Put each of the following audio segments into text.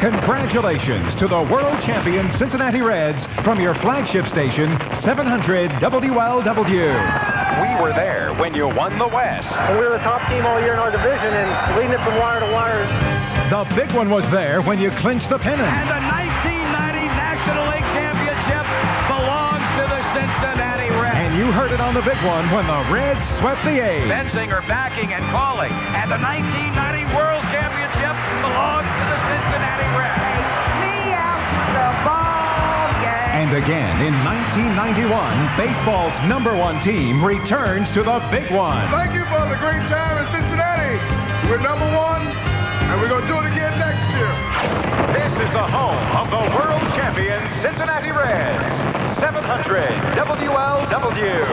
Congratulations to the world champion Cincinnati Reds from your flagship station, 700 WLW. We were there when you won the West. We were the top team all year in our division and leading it from wire to wire. The big one was there when you clinched the pennant. And the 1990 National League Championship belongs to the Cincinnati Reds. And you heard it on the big one when the Reds swept the A's. Benzinger backing and calling. And the 1990 World Championship belongs to the Cincinnati Reds. Me out to the ball game. And again, in 1991, baseball's #1 team returns to the big one. Thank you for the great time in Cincinnati. We're #1, and we're going to do it again next year. This is the home of the world champion Cincinnati Reds. 700 WLW.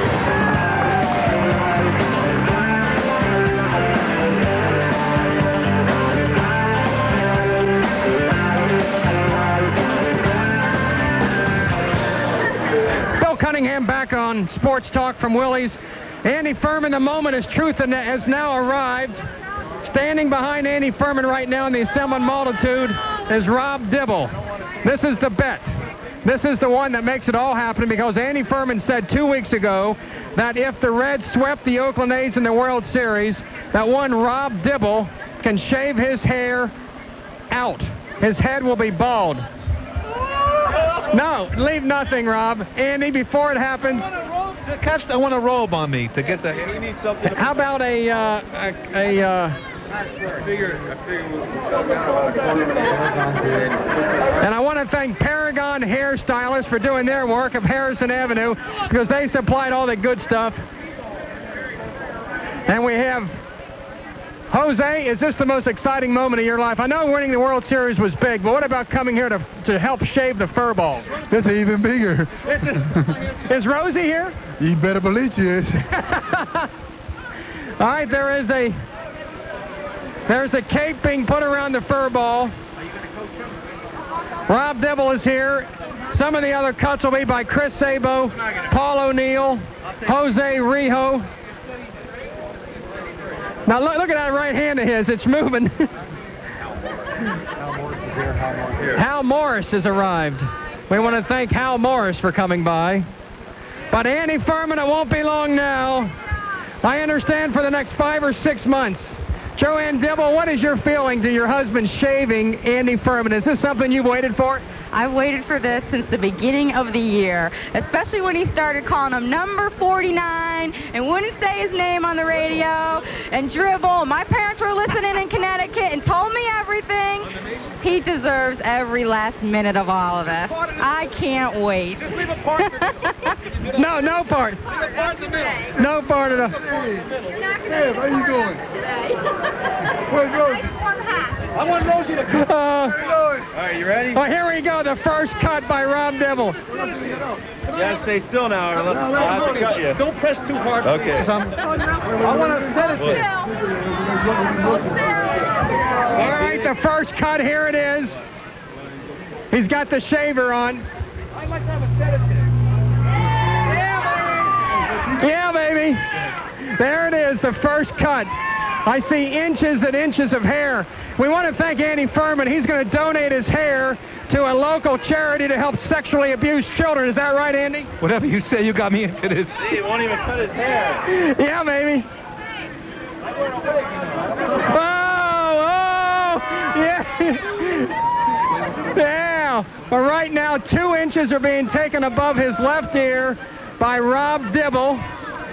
Cunningham back on Sports Talk from Willie's. Andy Furman, the moment is truth and has now arrived. Standing behind Andy Furman right now in the assembling multitude is Rob Dibble. This is the bet. This is the one that makes it all happen, because Andy Furman said 2 weeks ago that if the Reds swept the Oakland A's in the World Series, that one Rob Dibble can shave his hair out. His head will be bald. No, leave nothing, Rob. Andy, before it happens, I want a robe on me to get the. You need something. How about a and I want to thank Paragon Hairstylists for doing their work of Harrison Avenue, because they supplied all the good stuff. And we have Jose. Is this the most exciting moment of your life? I know winning the World Series was big, but what about coming here to help shave the fur balls? That's even bigger. Is Rosie here? You better believe she is. All right, there's a cape being put around the fur ball. Rob Dibble is here. Some of the other cuts will be by Chris Sabo, Paul O'Neill, José Rijo. Now look at that right hand of his. It's moving. Hal Morris has arrived. We want to thank Hal Morris for coming by. But Andy Furman, it won't be long now. I understand for the next 5 or 6 months. Joanne Dibble, what is your feeling to your husband shaving Andy Furman? Is this something you've waited for? I've waited for this since the beginning of the year, especially when he started calling him number 49 and wouldn't say his name on the radio and dribble. My parents were listening in Connecticut and told me everything. He deserves every last minute of all of this. I can't wait. No part. No part at all. Hey, how you doing? Where's Rosie? I want Rosie to come. All right, you ready? Oh, here we go. The first cut by Rob Dibble. Yeah, stay still now, or I'll have to cut you. Don't press too hard. Okay. I want to set it there. All right, the first cut, here it is. He's got the shaver on. I'd like to have a sedative. Yeah, baby. There it is, the first cut. I see inches and inches of hair. We want to thank Andy Furman. He's going to donate his hair to a local charity to help sexually abused children. Is that right, Andy? Whatever you say, you got me into this. See, he won't even cut his hair. Yeah, baby. Oh, yeah. Yeah. Well, right now, 2 inches are being taken above his left ear by Rob Dibble.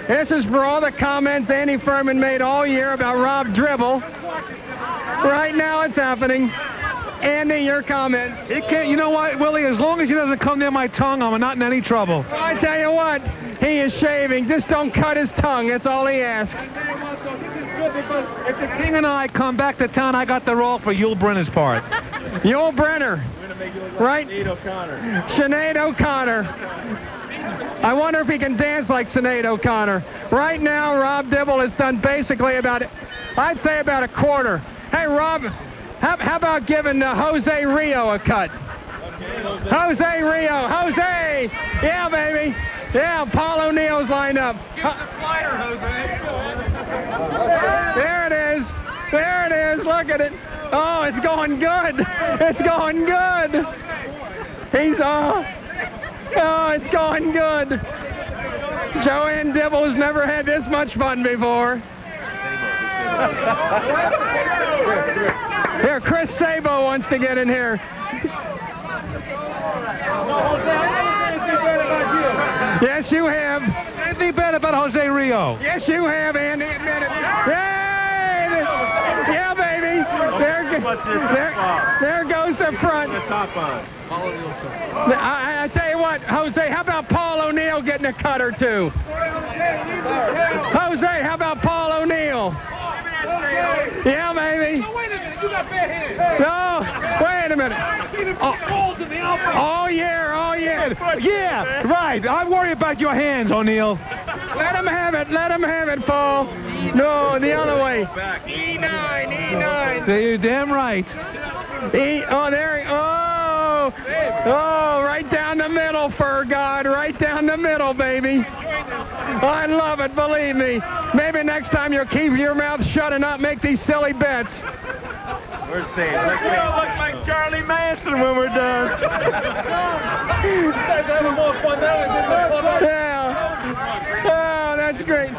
This is for all the comments Andy Furman made all year about Rob Dibble. Right now it's happening. Andy, your comments. It can't, you know what, Willie, as long as he doesn't come near my tongue, I'm not in any trouble. Well, I tell you what, he is shaving. Just don't cut his tongue. That's all he asks. I tell you what, though, this is good because if the King and I come back to town, I got the role for Yul Brynner's part. Yul Brynner. Right? Sinead O'Connor. Sinead O'Connor. I wonder if he can dance like Sinead O'Connor. Right now, Rob Dibble has done basically I'd say about a quarter. Hey, Rob, how about giving José Rijo a cut? Okay, José Rijo. Jose! Yeah, baby. Yeah, Paul O'Neill's lined up. Give us a slider, Jose. There it is. There it is. Look at it. Oh, it's going good. It's going good. He's oh, it's going good. Joanne Dibble has never had this much fun before. Here, Chris Sabo wants to get in here. Yes, you have. Anything bad about José Rijo? Yes, you have, Andy. Admit it. Yay! Yeah, baby. There goes the front. I tell you what, Jose, how about Paul O'Neill getting a cut or two? Jose, how about Paul O'Neill? Yeah, baby. No, wait a minute. You got bad hands. No, wait a minute. All year. Yeah, right. I worry about your hands, O'Neill. Let him have it, Paul. No, the other way. E9. You're damn right. Oh, right down the middle, Fur God. Right down the middle, baby. I love it, believe me. Maybe next time you'll keep your mouth shut and not make these silly bets. We're saying, look like Charlie Manson when we're done. Yeah. Oh, that's great.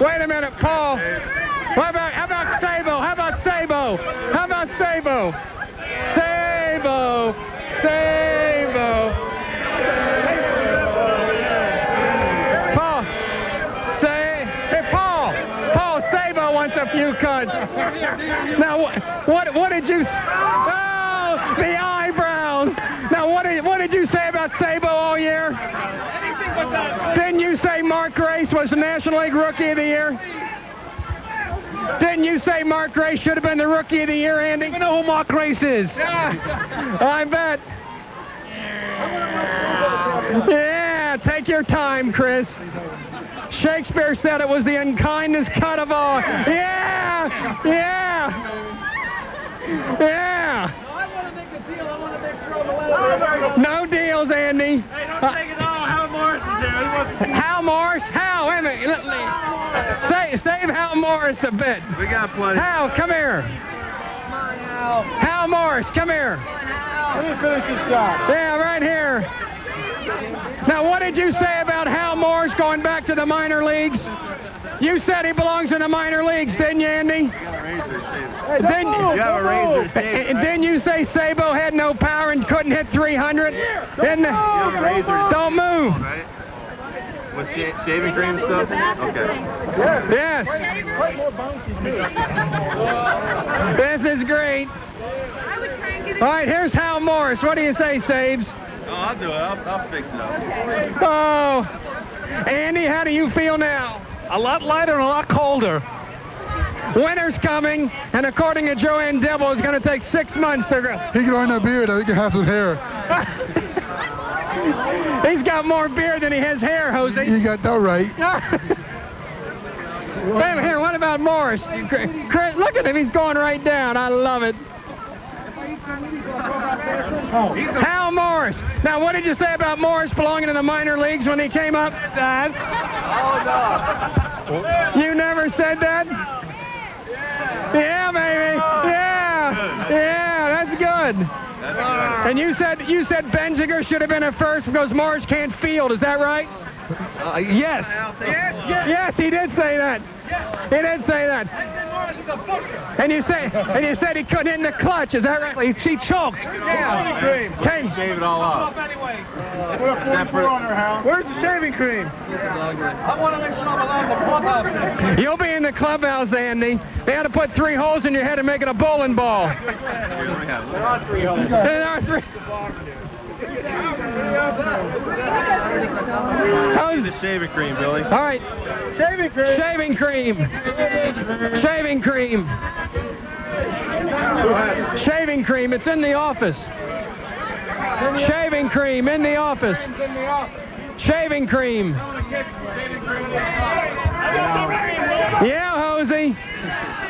Wait a minute, Paul. How about Sabo? Paul, Sabo wants a few cuts. Now, what did you... Oh, the eyebrows. Now, what did you say about Sabo all year? Didn't you say Mark Grace was the National League Rookie of the Year? Didn't you say Mark Grace should have been the Rookie of the Year, Andy? You know who Mark Grace is. Yeah, I bet. Yeah, take your time, Chris. Shakespeare said it was the unkindest cut of all. Yeah. No deals, Andy. Hey, don't take it all. Hal Morris is there. Hal Morris? Hal, wait a minute. Save Hal Morris a bit. We got plenty. Hal, come here. Hal Morris, come here. Let me finish this job. Yeah, right here. Now, what did you say about Hal Morris going back to the minor leagues? You said he belongs in the minor leagues, didn't you, Andy? Didn't you say Sabo had no power and couldn't hit 300? Don't move. With shaving cream stuff? Okay. Yes. This is great. All right, here's Hal Morris. What do you say, Sabes? Oh, I'll do it. I'll fix it up. Oh, Andy, how do you feel now? A lot lighter and a lot colder. Winter's coming, and according to Joanne Dibble, it's going to take 6 months to grow. He can earn a beard. I think he has some hair. He's got more beard than he has hair, Jose. You got that right. Wait, here, what about Morris? Chris, look at him. He's going right down. I love it. Hal Morris. Now, what did you say about Morris belonging in the minor leagues when he came up? Dad? You never said that? Yeah, baby. Yeah, that's good. And you said Benziger should have been at first because Morris can't field. Is that right? Yes. Yes, he did say that. He did say that. And you said he couldn't hit in the clutch. Is that right? She choked. Yeah. Shave it all off. Where's the shaving cream? I want to make sure I'm allowed in the clubhouse. You'll be in the clubhouse, Andy. They had to put 3 holes in your head and make it a bowling ball. There are 3 holes. There are 3. How's the shaving cream, Billy? All right. Shaving cream. Shaving cream. Shaving cream. Shaving cream. It's in the office. Shaving cream in the office. Shaving cream. Yeah, Hosey.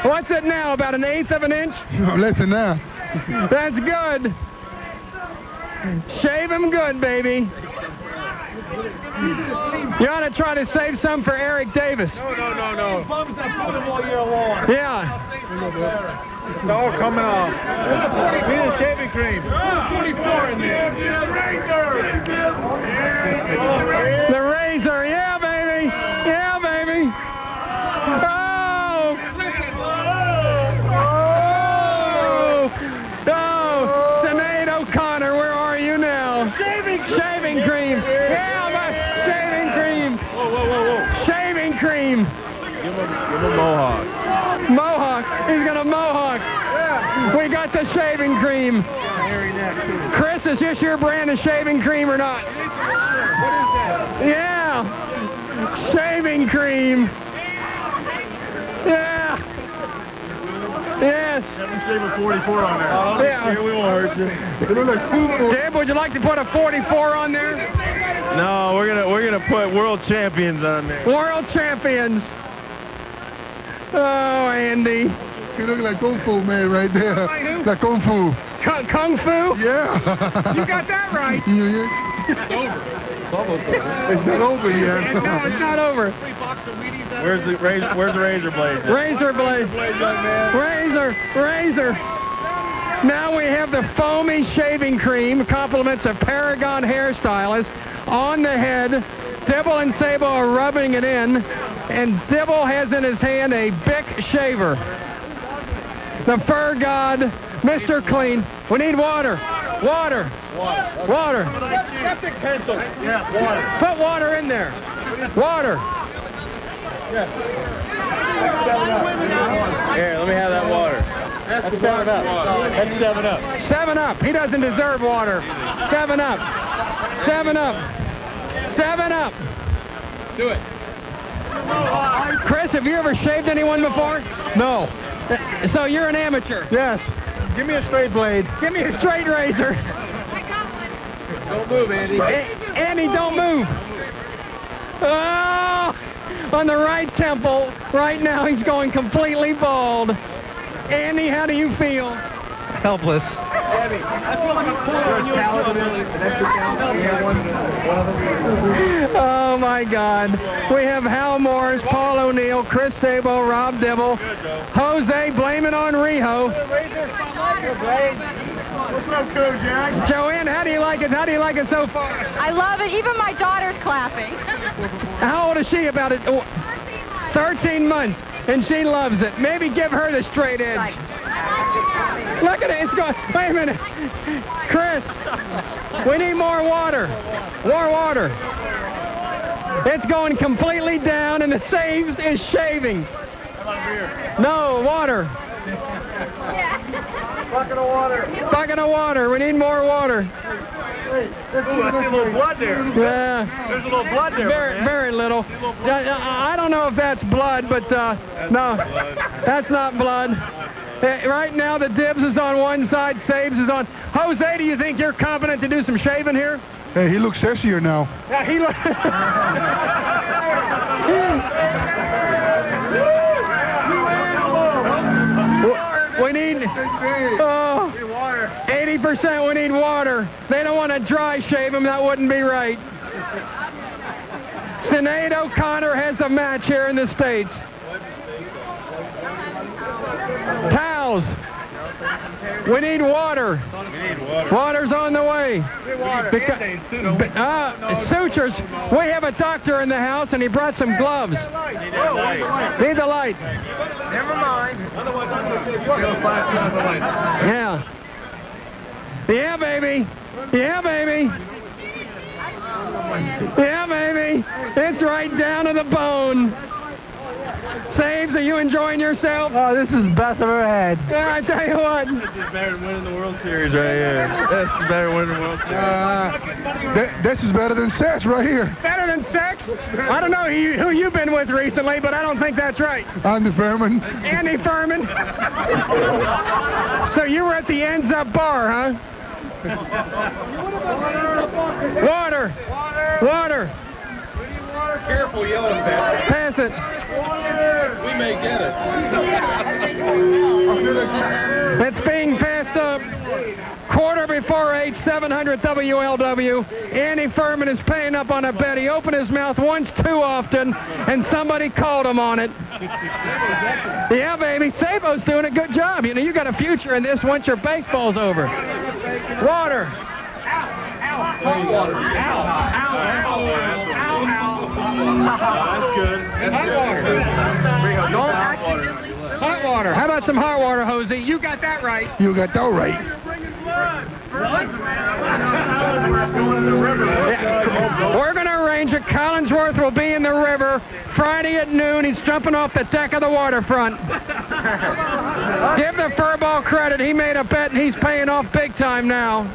What's it now? About 1/8 of an inch? Less than that. That's good. Shave him good, baby. You ought to try to save some for Eric Davis. No. Bums that put him all year long. Yeah. It's all coming off. We need a shaving cream. 44 in there. The razor, yeah, baby. Yeah, baby. Oh, Sinead O'Connor, where are you now? Shaving cream. Yeah, shaving cream. Whoa. Shaving cream. Give him a mohawk. Mohawk. He's going to mohawk. Yeah. We got the shaving cream. Hairy neck, too. Chris, is this your brand of shaving cream or not? What is that? Yeah. Shaving cream. Yeah. Yes. Haven't shaved a 44 on there. Yeah. We won't hurt you. Dib, would you like to put a 44 on there? No, we're gonna put world champions on there. World champions. Oh, Andy. You look like Kung Fu man right there. Like Kung Fu. Kung Fu? Yeah. You got that right. It's over. It's not over yet. No, it's not over. Where's the razor blade? Razor blade. Razor. Now we have the foamy shaving cream, compliments of Paragon hairstylist, on the head. Dibble and Sabo are rubbing it in, and Dibble has in his hand a Bic shaver. The fur god, Mr. Clean. We need water. Water. Septic pencil. Yeah, water. Put water in there. Water. Here, let me have that water. That's 7 Up. That's 7 Up. 7 Up. He doesn't deserve water. 7 Up. 7 Up. 7 Up. Do it. Chris, have you ever shaved anyone before? No. So you're an amateur. Yes. Give me a straight blade. Give me a straight razor. Don't move, Andy. Andy, don't move. Oh, on the right temple. Right now he's going completely bald. Andy, how do you feel? Helpless. Andy, I feel like I'm pulling on you. Oh my God. We have Hal Morris, Paul O'Neill, Chris Sabo, Rob Dibble, Jose, blame it on Rijo. What's up, Coach Jack? Joanne, how do you like it? How do you like it so far? I love it. Even my daughter's clapping. How old is she? About it? 13 months, and she loves it. Maybe give her the straight edge. Look at it. It's going. Wait a minute, Chris. We need more water. More water. It's going completely down, and the saves is shaving. How about beer? No water. Bucket of water. Bucket of water. We need more water. Ooh, I see a little blood there. Yeah. There's a little blood there. Very little. I don't know if that's blood, but no, that's not blood. Right now, the Dibs is on one side, Saves is on. Jose, do you think you're competent to do some shaving here? Hey, he looks sexier now. Yeah, he looks. We need 80%. We need water. They don't want to dry shave him. That wouldn't be right. Sinead O'Connor has a match here in the States. Towels. We need water. Water's on the way. Sutures. We have a doctor in the house, and he brought some gloves. Need the light. Never mind. Otherwise, I'm going to save you the light. Yeah. Yeah, baby. Yeah, baby. Yeah, baby. It's right down to the bone. Saves, are you enjoying yourself? Oh, this is the best I've ever had. Yeah, I tell you what. This is better than winning the World Series right here. This is better than winning the World Series. This is better than sex right here. Better than sex? I don't know who you've been with recently, but I don't think that's right. Andy Furman. Andy Furman. So you were at the Ends Up bar, huh? Water. Water. Careful yelling, man. Pass it. We may get it. It's being passed up. Quarter 348-700-WLW. Andy Furman is paying up on a bet. He opened his mouth once too often, and somebody called him on it. Yeah, baby. Sabo's doing a good job. You know, you got a future in this once your baseball's over. Water. Hot water. That's good. Hot water. Hot water. How about some hot water, Jose? You got that right. You got that right. Yeah. We're going to arrange it. Collinsworth will be in the river Friday at noon. He's jumping off the deck of the waterfront. Give the furball credit. He made a bet, and he's paying off big time now.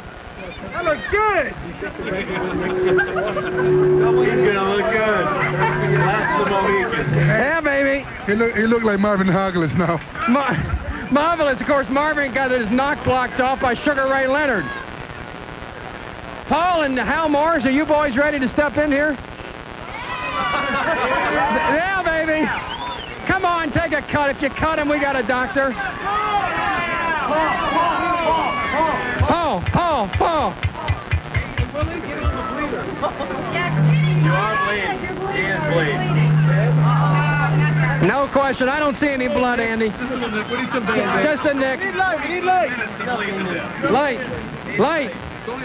That looks good. He's gonna look good. Last of the Mohicans. Yeah, baby. He look like Marvin Harkless now. Marvelous. Of course, Marvin got his knock blocked off by Sugar Ray Leonard. Paul and Hal Morris, are you boys ready to step in here? Yeah, baby. Come on, take a cut. If you cut him, we got a doctor. Paul. You are bleeding. He is bleeding. No question. I don't see any blood, Andy. Just a nick. Need light.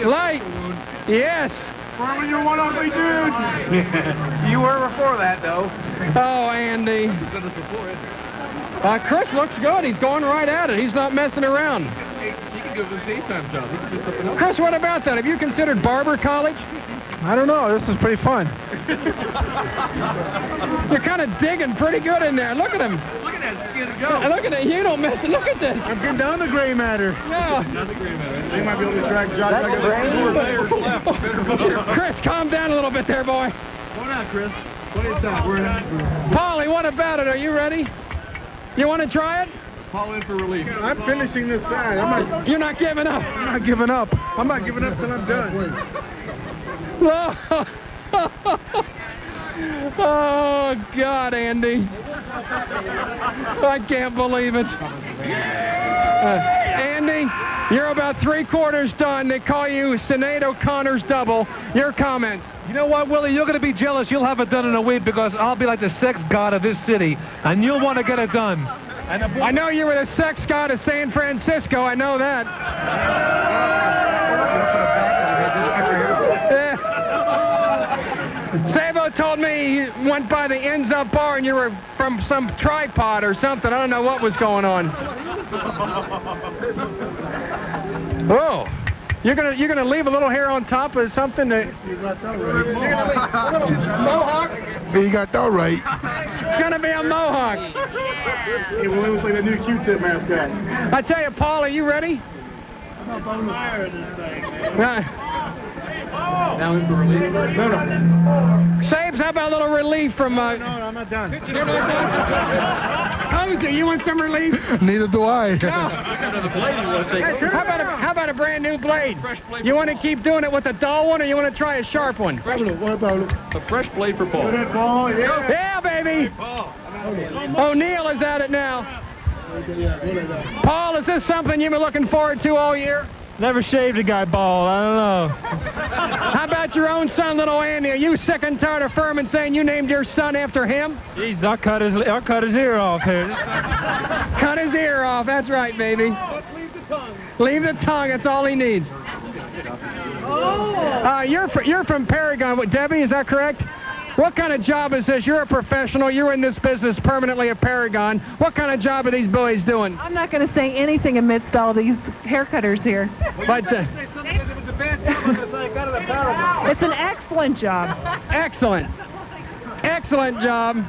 Light. Yes. Furman, you're one ugly dude. You were before that, though. Oh, Andy. Chris looks good. He's going right at it. He's not messing around. He can give us a daytime job. He can do something else. Chris, what about that? Have you considered barber college? I don't know. This is pretty fun. You're kind of digging pretty good in there. Look at him. Look at that skin go. Look at it. You don't mess it. Look at this. I'm getting down the gray matter. Yeah. Not the gray matter. They might be able to drag Josh back Chris, calm down a little bit there, boy. Hold on, Chris. What is that? We're in. Paulie, what about it? Are you ready? You want to try it? Paul in for relief. I'm finishing this side. You're not giving up. I'm not giving up. I'm not giving up till I'm done. Oh, God, Andy. I can't believe it. Andy, you're about 3/4 done. They call you Sinead O'Connor's double. Your comments. You know what, Willie? You're going to be jealous. You'll have it done in a week because I'll be like the sex god of this city, and you'll want to get it done. I know you were the sex god of San Francisco. I know that. Sabo told me he went by the Ends Up Bar and you were from some tripod or something. I don't know what was going on. Whoa. You're gonna leave a little hair on top of something that... Mohawk? You got that right. It's gonna be a mohawk. It looks like a new Q-tip mascot. I tell you, Paul, are you ready? Now in for relief. No. Sabes, how about a little relief from... No, I'm not done. You're not done? Jose, you want some relief? Neither do I. No. How about a brand new blade? You want to keep doing it with a dull one, or you want to try a sharp one? A fresh blade for Paul. Yeah, baby. O'Neill is at it now. Paul, is this something you've been looking forward to all year? Never shaved a guy bald. I don't know. How about your own son, little Andy? Are you sick and tired of Furman saying you named your son after him? Jeez, I'll cut his ear off here. Cut his ear off. That's right, baby. Leave the tongue. Leave the tongue. That's all he needs. You're from Paragon. Debbie, is that correct? What kind of job is this? You're a professional. You're in this business permanently at Paragon. What kind of job are these boys doing? I'm not going to say anything amidst all these haircutters here. But It's an excellent job. excellent. Excellent job.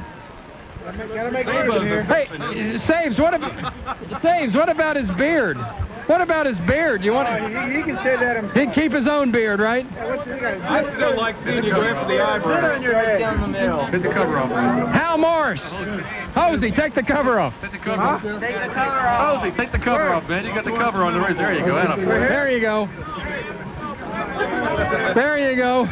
Hey, Saves, what about his beard? What about his beard? You want to... He can say that himself. He'd keep his own beard, right? I still like seeing you go after the eyebrows. Down the middle. Hit the cover off. Hal Morris. Hosey, take the cover off. Take the cover off. Take the cover off. Hosey, take the cover off, man. You got the cover on the right. There you go. There you go. There you go.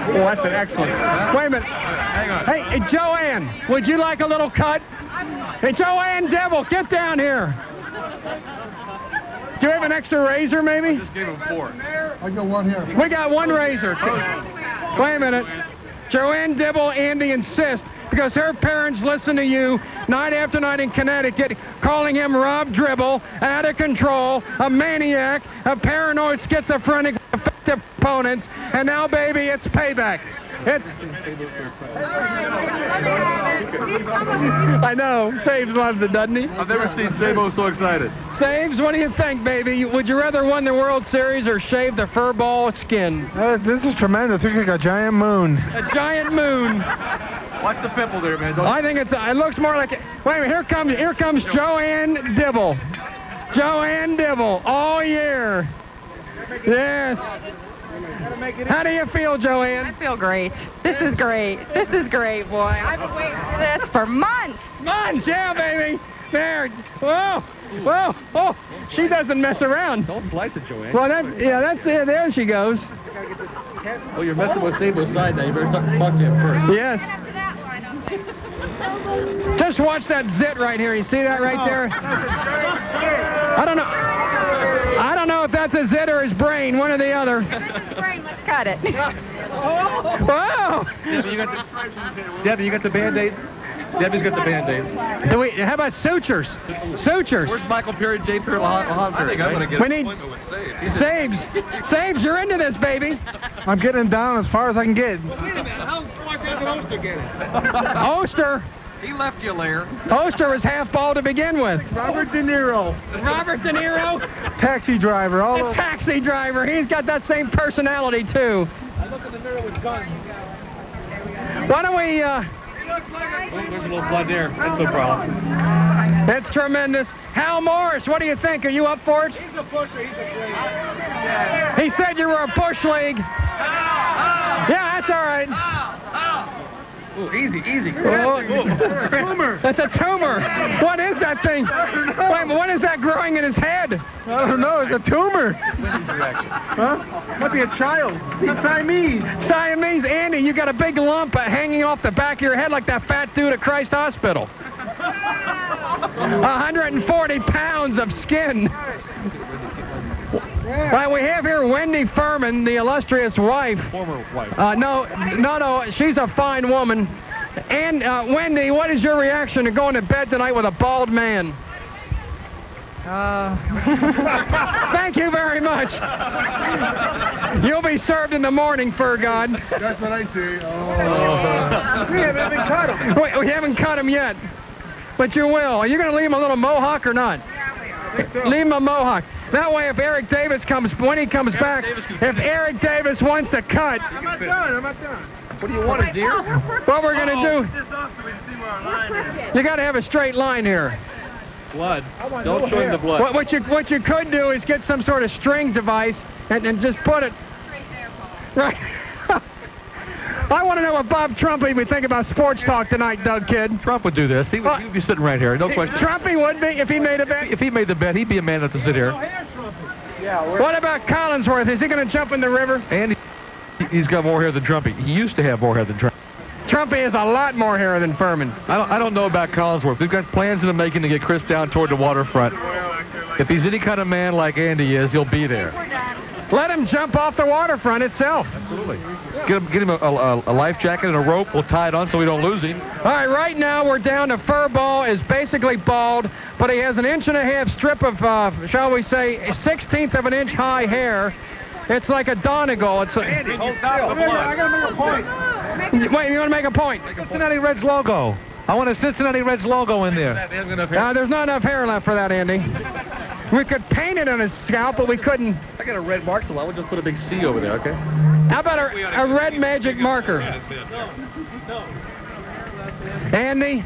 Oh, that's an excellent. Wait a minute. Hang on. Hey, Joanne, would you like a little cut? Hey, Joanne Dibble, get down here. Do you have an extra razor, maybe? Just gave him 4. I got one here. We got one razor. Wait a minute. Joanne Dibble, Andy insist, because her parents listen to you night after night in Connecticut, calling him Rob Dibble, out of control, a maniac, a paranoid schizophrenic, effective opponents, and now, baby, it's payback. I know. Saves loves it, doesn't he? I've never seen Sabo so excited. Saves, what do you think, baby? Would you rather win the World Series or shave the fur ball skin? This is tremendous. It looks like a giant moon. A giant moon. Watch the pimple there, man. I think it looks more like. Wait a minute. Here comes Joanne Dibble. Joanne Dibble all year. Yes. How do you feel, Joanne? I feel great. This is great. This is great, boy. I've been waiting for this for months. Months, yeah, baby. There. Whoa. Whoa. Oh, she doesn't mess around. Don't slice it, Joanne. Well, there she goes. Oh, you're messing with Sabo's side now. You better talk to him first. Yes. Just watch that zit right here. You see that right there? I don't know if that's a zit or his brain, one or the other. Brain, let's cut it. Wow! Debbie, you got the Band-Aids? Debbie's got the Band-Aids. How about sutures? Sutures. Where's Michael Perry, J. Perry, I think I'm going to get an appointment with Saves. Saves, you're into this, baby. I'm getting down as far as I can get. How far did Oster get it? Oster. He left you, Lair. Oster was half ball to begin with. Robert De Niro. Robert De Niro. Taxi driver. A taxi driver. He's got that same personality, too. I look in the mirror with guns. Why don't we... There's a little blood there. That's no problem. That's tremendous. Hal Morris, what do you think? Are you up for it? He's a pusher. He's a great. He said you were a bush league. Yeah, that's all right. Ooh, easy. Oh, that's a tumor. What is that thing? Wait, what is that growing in his head? I don't know. It's a tumor. Wendy's reaction. Huh? Must be a child. It's Siamese. Siamese. Andy, you got a big lump hanging off the back of your head like that fat dude at Christ Hospital. 140 pounds of skin. Well, we have here Wendy Furman, the illustrious wife. Former wife. No, she's a fine woman. And Wendy, what is your reaction to going to bed tonight with a bald man? Thank you very much. You'll be served in the morning, fur god. That's what I see. We haven't even cut him. Wait, we haven't cut him yet. But you will. Are you going to leave him a little mohawk or not? Leave him a mohawk. That way, if Eric Davis when he comes back, if Eric Davis wants a cut. I'm not done. What do you want, a deer? What we're going to do, you got to have a straight line here. Blood. Don't show him the blood. What you could do is get some sort of string device and just put it right. I want to know what Bob Trumpy would think about sports talk tonight, Doug Kidd. Trump would do this. He would be sitting right here, no question. Trumpy would be if he made a bet. If he made the bet, he'd be a man enough to sit here. What about Collinsworth? Is he going to jump in the river? And he's got more hair than Trumpy. He used to have more hair than Trumpy. Trumpy has a lot more hair than Furman. I don't know about Collinsworth. We've got plans in the making to get Chris down toward the waterfront. If he's any kind of man like Andy is, he'll be there. Let him jump off the waterfront itself. Absolutely. Get him a life jacket and a rope. We'll tie it on so we don't lose him. All right now we're down to Furball is basically bald, but he has an 1.5 inch strip of, shall we say, 1/16 of an inch high hair. It's like a Donegal. It's Andy, hold still. I got to make a point. Wait, you want to make a point? Cincinnati Reds logo. I want a Cincinnati Reds logo in there. There's not enough hair left for that, Andy. We could paint it on his scalp, but we couldn't. I got a red mark, so I would just put a big C over there, okay? How about a red magic marker? Andy,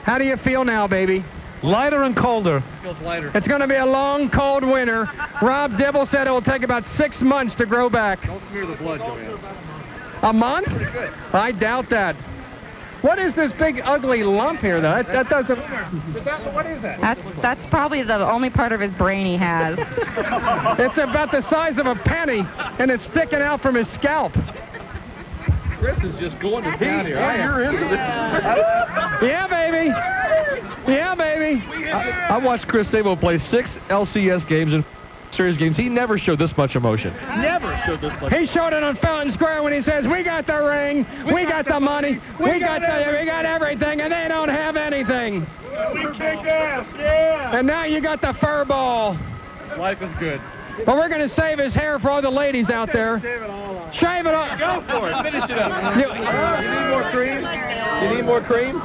how do you feel now, baby? Lighter and colder. Feels lighter. It's going to be a long, cold winter. Rob Dibble said it will take about 6 months to grow back. Don't smear the blood, Joanne. A month? I doubt that. What is this big, ugly lump here, though? That doesn't... What is that? That's probably the only part of his brain he has. It's about the size of a penny, and it's sticking out from his scalp. Chris is just going to town here. You're into this. Yeah, baby. Yeah, baby. I watched Chris Sabo play 6 LCS games in Series games, he never showed this much emotion. Never showed this much. He showed it on Fountain Square when he says, we got the ring, we got the money, we got everything, and they don't have anything. We kick ass, yeah. And now you got the fur ball. Life is good. But we're going to save his hair for all the ladies out there. Shave it all off. Shave it off. Go for it. Finish it up. You need more cream? You need more cream?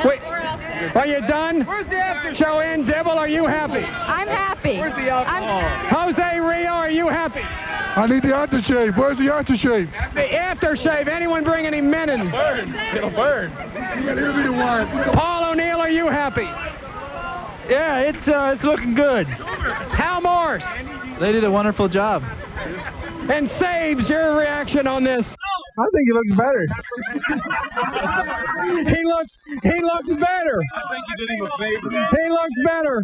Wait, are you done? Where's the after? Joanne Dibble, are you happy? I'm happy. Where's the alcohol? Jose Rijo, are you happy? I need the aftershave. Where's the aftershave? The aftershave. Anyone bring any men in? It'll burn. You gotta hear me to one. Paul O'Neill, are you happy? Yeah, it's looking good. Hal Morse. They did a wonderful job. And Sabes, your reaction on this? I think he looks better. He looks better. I think you did him a favor. He looks better.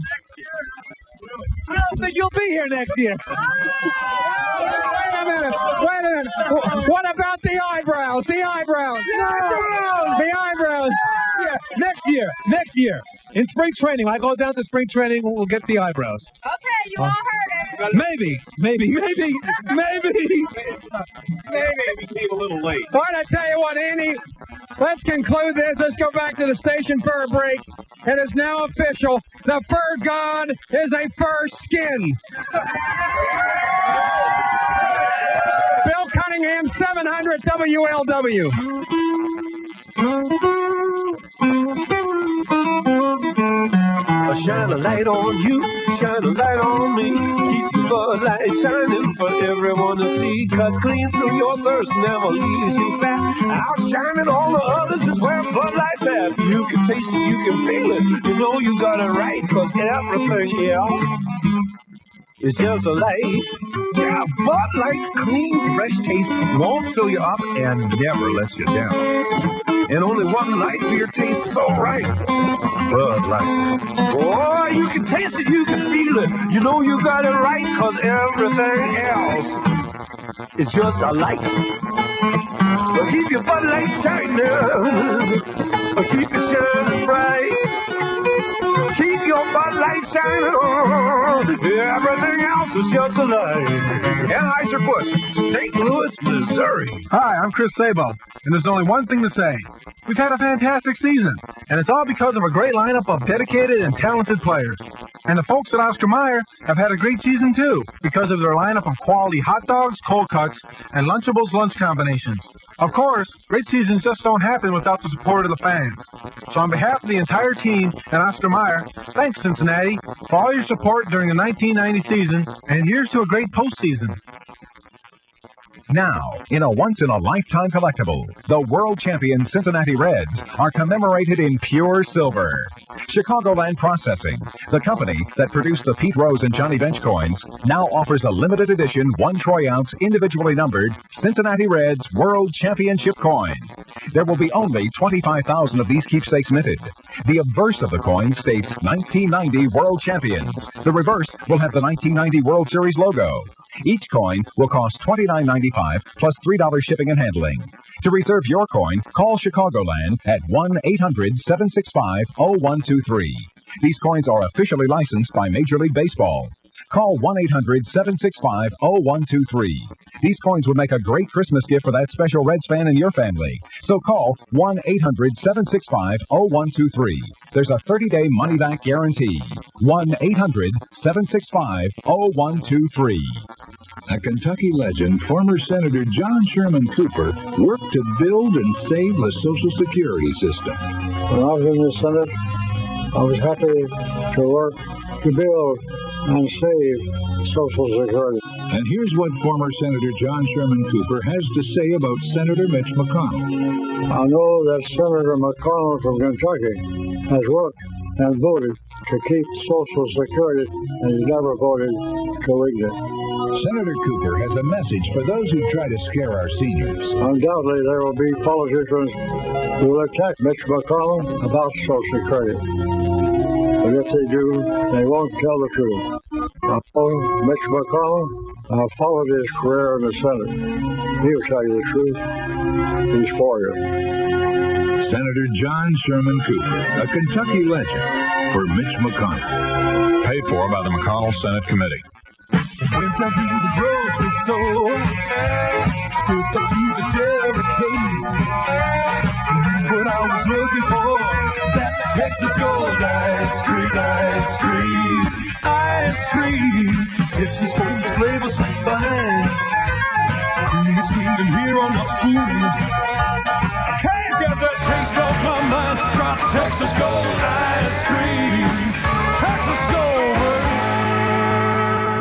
I don't think you'll be here next year. Wait a minute. What about the eyebrows? The eyebrows. The eyebrows. Yeah, next year. In spring training, I go down to spring training, we'll get the eyebrows. Okay, you all heard it. Maybe. Maybe we came a little late. All right, I tell you what, Andy, let's conclude this. Let's go back to the station for a break. It is now official. The fur god is a fur skin. Bill Cunningham, 700 WLW. Shine a light on you, shine a light on me. Keep the Bud Light shining for everyone to see. Cut clean through your thirst, never leaves you fat. Outshining all the others is where Bud Light's at. You can taste it, you can feel it. You know you got it right, cause everything else is just a light. Yeah, Bud Light's clean, fresh taste won't fill you up and never lets you down. And only one light beer tastes so right. Bud Light. Boy, you can taste it, you can feel it. You know you got it right, cause everything else is just a light. But keep your Bud Light shining. Keep it shining bright. Keep your Bud Light shining on. Everything else is just a light. Anheuser-Busch, St. Louis, Missouri. Hi, I'm Chris Sabo, and there's only one thing to say. We've had a fantastic season, and it's all because of a great lineup of dedicated and talented players. And the folks at Oscar Mayer have had a great season too, because of their lineup of quality hot dogs, cold cuts, and Lunchables lunch combinations. Of course, great seasons just don't happen without the support of the fans. So on behalf of the entire team at Oscar Mayer, thanks Cincinnati for all your support during the 1990 season, and here's to a great postseason. Now, in a once-in-a-lifetime collectible, the world champion Cincinnati Reds are commemorated in pure silver. Chicagoland Processing, the company that produced the Pete Rose and Johnny Bench coins, now offers a limited edition 1 troy-ounce individually numbered Cincinnati Reds World Championship coin. There will be only 25,000 of these keepsakes minted. The obverse of the coin states 1990 World Champions. The reverse will have the 1990 World Series logo. Each coin will cost $29.95 plus $3 shipping and handling. To reserve your coin, call Chicagoland at 1-800-765-0123. These coins are officially licensed by Major League Baseball. Call 1-800-765-0123. These coins would make a great Christmas gift for that special Reds fan in your family. So call 1-800-765-0123. There's a 30-day money-back guarantee. 1-800-765-0123. A Kentucky legend, former Senator John Sherman Cooper, worked to build and save the Social Security system. When I was in the Senate, I was happy to work to build and save Social Security. And here's what former Senator John Sherman Cooper has to say about Senator Mitch McConnell. I know that Senator McConnell from Kentucky has worked and voted to keep Social Security, and he never voted to leave it. Senator Cooper has a message for those who try to scare our seniors. Undoubtedly, there will be politicians who will attack Mitch McConnell about Social Security. But if they do, they won't tell the truth. I follow Mitch McConnell. I followed his career in the Senate. He'll tell you the truth. He's for you. Senator John Sherman Cooper, a Kentucky legend, for Mitch McConnell. Paid for by the McConnell Senate Committee. Went down to the grocery store, stripped up to the dairy case. What I was looking for, that Texas Gold ice cream, ice cream, ice cream. Texas Gold flavor so fine, creamy sweet and here on my spoon. I can't get that taste off my mind. Drop Texas Gold ice cream, Texas Gold.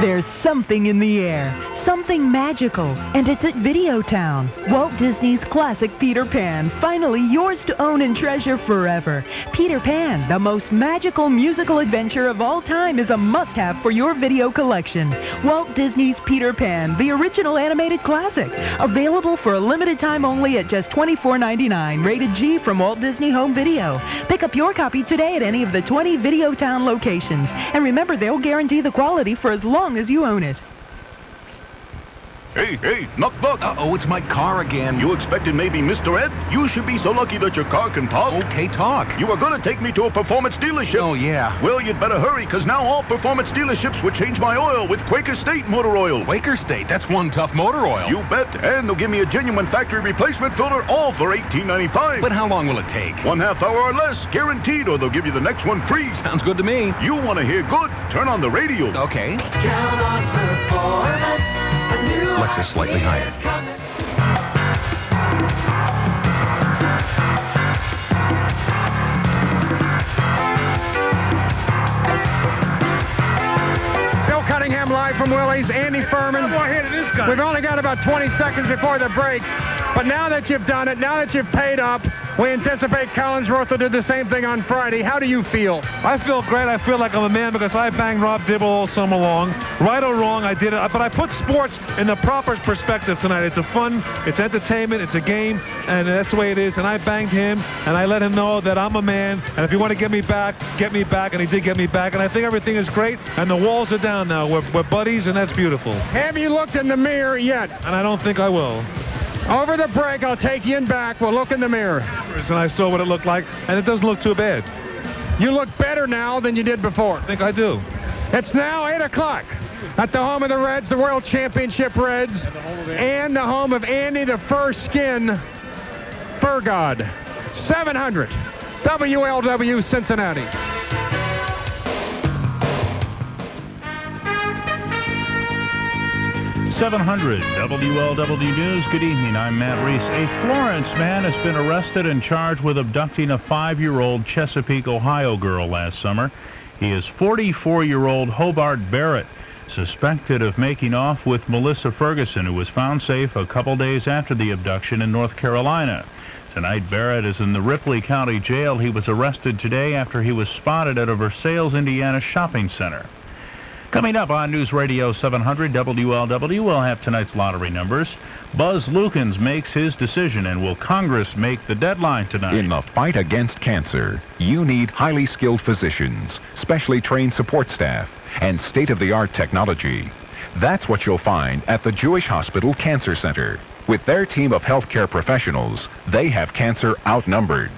There's something in the air, something magical, and it's at Videotown. Walt Disney's classic Peter Pan, finally yours to own and treasure forever. Peter Pan, the most magical musical adventure of all time, is a must-have for your video collection. Walt Disney's Peter Pan, the original animated classic, available for a limited time only at just $24.99, rated G from Walt Disney Home Video. Pick up your copy today at any of the 20 Videotown locations, and remember, they'll guarantee the quality for as long as you own it. Hey, knock. Uh-oh, it's my car again. You expected maybe Mr. Ed? You should be so lucky that your car can talk. Okay, talk. You were going to take me to a performance dealership. Oh, yeah. Well, you'd better hurry, because now all performance dealerships would change my oil with Quaker State motor oil. Quaker State? That's one tough motor oil. You bet. And they'll give me a genuine factory replacement filter, all for $18.95. But how long will it take? 1/2 hour or less, guaranteed, or they'll give you the next one free. Sounds good to me. You want to hear good? Turn on the radio. Okay. Count on performance. Lexus slightly higher. Bill Cunningham live from Willie's. Andy Furman. We've only got about 20 seconds before the break. But now that you've done it, now that you've paid up, we anticipate Collinsworth will do the same thing on Friday. How do you feel? I feel great. I feel like I'm a man because I banged Rob Dibble all summer long. Right or wrong, I did it. But I put sports in the proper perspective tonight. It's a fun, it's entertainment, it's a game, and that's the way it is. And I banged him, and I let him know that I'm a man, and if you want to get me back, and he did get me back. And I think everything is great, and the walls are down now. We're buddies, and that's beautiful. Have you looked in the mirror yet? And I don't think I will. Over the break, I'll take you in back. We'll look in the mirror. And I saw what it looked like, and it doesn't look too bad. You look better now than you did before. I think I do. It's now 8 o'clock at the home of the Reds, the World Championship Reds, and the home of Andy the Fur Skin Fur God. 700 WLW Cincinnati. 700 WLW News. Good evening. I'm Matt Reese. A Florence man has been arrested and charged with abducting a 5-year-old Chesapeake, Ohio girl last summer. He is 44-year-old Hobart Barrett, suspected of making off with Melissa Ferguson, who was found safe a couple days after the abduction in North Carolina. Tonight, Barrett is in the Ripley County Jail. He was arrested today after he was spotted at a Versailles, Indiana shopping center. Coming up on News Radio 700 WLW, we'll have tonight's lottery numbers. Buzz Lukens makes his decision, and will Congress make the deadline tonight? In the fight against cancer, you need highly skilled physicians, specially trained support staff, and state-of-the-art technology. That's what you'll find at the Jewish Hospital Cancer Center. With their team of healthcare professionals, they have cancer outnumbered.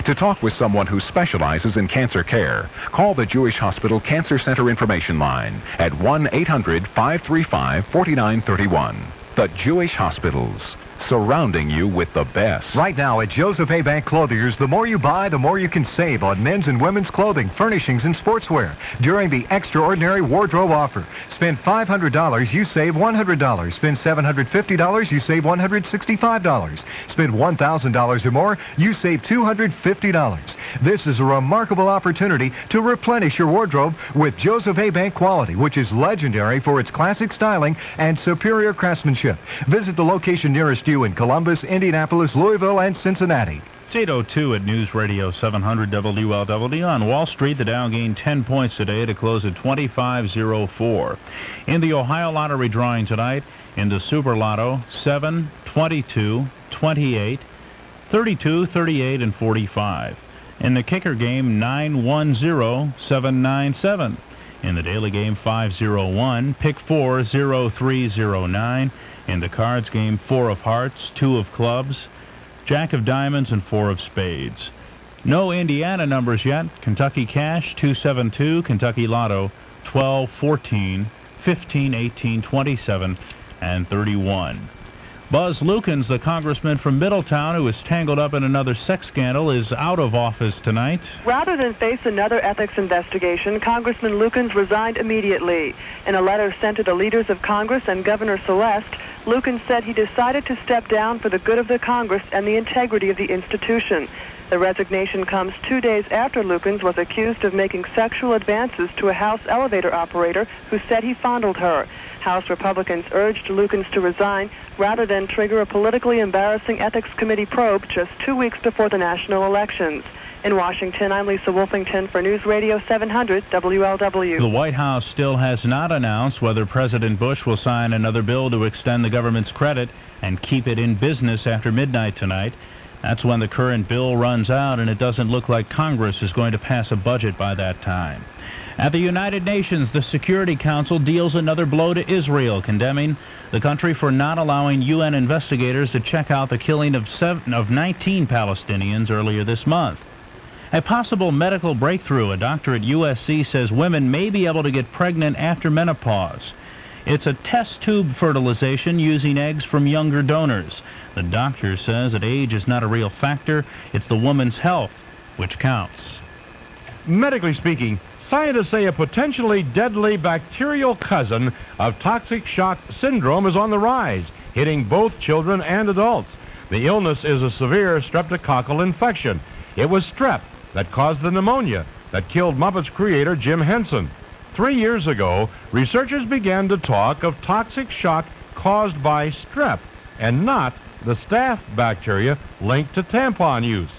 To talk with someone who specializes in cancer care, call the Jewish Hospital Cancer Center information line at 1-800-535-4931. The Jewish Hospitals, surrounding you with the best. Right now at Joseph A. Bank Clothiers, the more you buy, the more you can save on men's and women's clothing, furnishings, and sportswear during the extraordinary wardrobe offer. Spend $500, you save $100. Spend $750, you save $165. Spend $1,000 or more, you save $250. This is a remarkable opportunity to replenish your wardrobe with Joseph A. Bank quality, which is legendary for its classic styling and superior craftsmanship. Visit the location nearest you in Columbus, Indianapolis, Louisville, and Cincinnati. It's 8:02 at News Radio 700 WLW. On Wall Street, the Dow gained 10 points today to close at 25.04. In the Ohio Lottery drawing tonight, in the Super Lotto, 7, 22, 28, 32, 38, and 45. In the kicker game, 910, 797. In the daily game, 501, pick 4, 0309. In the cards game, 4 of hearts, 2 of clubs, Jack of diamonds, and 4 of spades. No Indiana numbers yet. Kentucky Cash, 272. Kentucky Lotto, 12, 14, 15, 18, 27, and 31. Buzz Lukens, the congressman from Middletown who was tangled up in another sex scandal, is out of office tonight. Rather than face another ethics investigation, Congressman Lukens resigned immediately. In a letter sent to the leaders of Congress and Governor Celeste, Lukens said he decided to step down for the good of the Congress and the integrity of the institution. The resignation comes 2 days after Lukens was accused of making sexual advances to a House elevator operator who said he fondled her. House Republicans urged Lukens to resign rather than trigger a politically embarrassing ethics committee probe just 2 weeks before the national elections. In Washington, I'm Lisa Wolfington for News Radio 700 WLW. The White House still has not announced whether President Bush will sign another bill to extend the government's credit and keep it in business after midnight tonight. That's when the current bill runs out, and it doesn't look like Congress is going to pass a budget by that time. At the United Nations, the Security Council deals another blow to Israel, condemning the country for not allowing UN investigators to check out the killing of 19 Palestinians earlier this month. A possible medical breakthrough. A doctor at USC says women may be able to get pregnant after menopause. It's a test tube fertilization using eggs from younger donors. The doctor says that age is not a real factor. It's the woman's health which counts. Medically speaking, scientists say a potentially deadly bacterial cousin of toxic shock syndrome is on the rise, hitting both children and adults. The illness is a severe streptococcal infection. It was strep that caused the pneumonia that killed Muppets creator Jim Henson. 3 years ago, researchers began to talk of toxic shock caused by strep and not the staph bacteria linked to tampon use.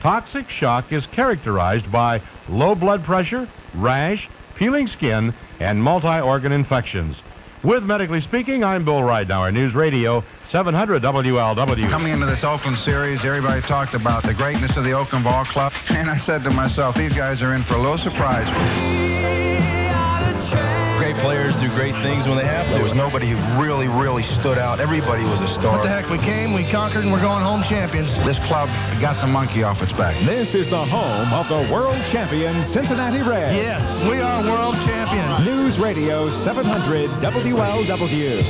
Toxic shock is characterized by low blood pressure, rash, peeling skin, and multi-organ infections. With Medically Speaking, I'm Bill Ridenauer, News Radio 700 WLW. Coming into this Oakland series, everybody talked about the greatness of the Oakland Ball Club, and I said to myself, these guys are in for a little surprise. Great players do great things when they have to. There was nobody who really stood out. Everybody was a star. What the heck, we came, we conquered, and we're going home champions. This club got the monkey off its back. This is the home of the world champion Cincinnati Reds. Yes, we are world champions. News Radio 700 WLW.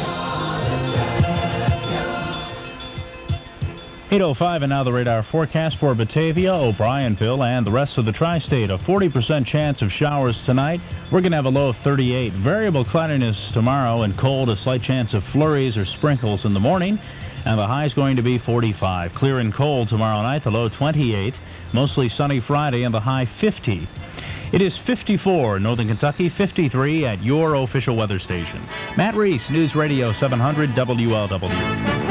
8:05 and now the radar forecast for Batavia, O'Brienville, and the rest of the tri-state. A 40% chance of showers tonight. We're going to have a low of 38. Variable cloudiness tomorrow and cold, a slight chance of flurries or sprinkles in the morning. And the high is going to be 45. Clear and cold tomorrow night, the low 28. Mostly sunny Friday and the high 50. It is 54 in Northern Kentucky, 53 at your official weather station. Matt Reese, News Radio 700 WLW.